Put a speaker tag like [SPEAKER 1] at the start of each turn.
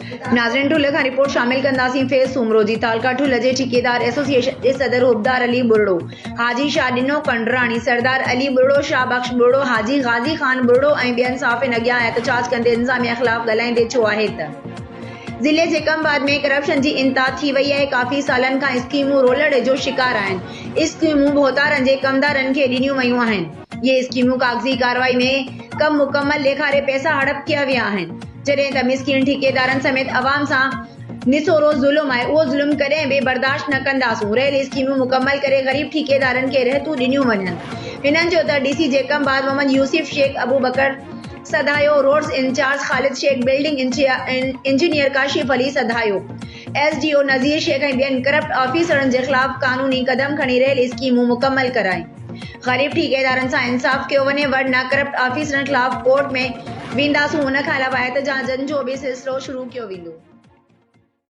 [SPEAKER 1] नाज़रीन ठुल्ले खां रिपोर्ट शामिल कंदासीं फेस सूमरो जी। तालका ठुल्ले जे ठेकेदार एसोसिएशन जे सदर हुबदार अली बुरड़ो, हाजी शादिनो कंडरानी, सरदार अली बुरड़ो, शाहबख्श बुरड़ो, हाजी गाज़ी खान बुरड़ो ऐं ॿियनि साफ़िन अॻियां एहतजाज कंदे इंतज़ामिया ख़िलाफ़ ॻाल्हाईंदे चयो आहे त ज़िले जेकमबाद में करप्शन की इंता थी वही है। काफ़ी सालन खां स्कीमूं रोलड़ जो शिकार आहिनि। स्कीमूं भोतारनि जे कमदारनि खे ॾिनियूं वयूं आहिनि। ये स्कीमूं कागज़ी कार्रवाई में कम मुकम्मल ॾेखारे पैसा हड़प किया विया आहिनि। जॾहिं त मिसकिन ठेकेदारनि समेत अवाम सां निसोरो ज़ुल्म आहे, उहो ज़ुल्म कॾहिं बि बर्दाश्त न कंदासूं। रहियल स्कीमूं मुकम्मल करे ग़रीब ठेकेदारनि खे रिहतूं ॾिनियूं वञनि। हिननि जो त DC Jacobabad Mohammad Yousuf Shaikh Abu Bakar Sadhayo, roads incharge Khalid Shaikh, building engineer Kashif Ali Sadhayo, SDO Nazir Shaikh ऐं ॿियनि करप्ट ऑफिसरनि जे ख़िलाफ़ कानूनी क़दम खणी रहियल स्कीमूं मुकम्मल कराई। ग़रीब ठेकेदारनि सां इंसाफ़ कयो वञे, वरना करप्ट ऑफिसरनि ख़िलाफ़ कोर्ट में वेंदासूं। उन खां अलावा एहतजाजनि जो बि सिलसिलो शुरू कयो वेंदो।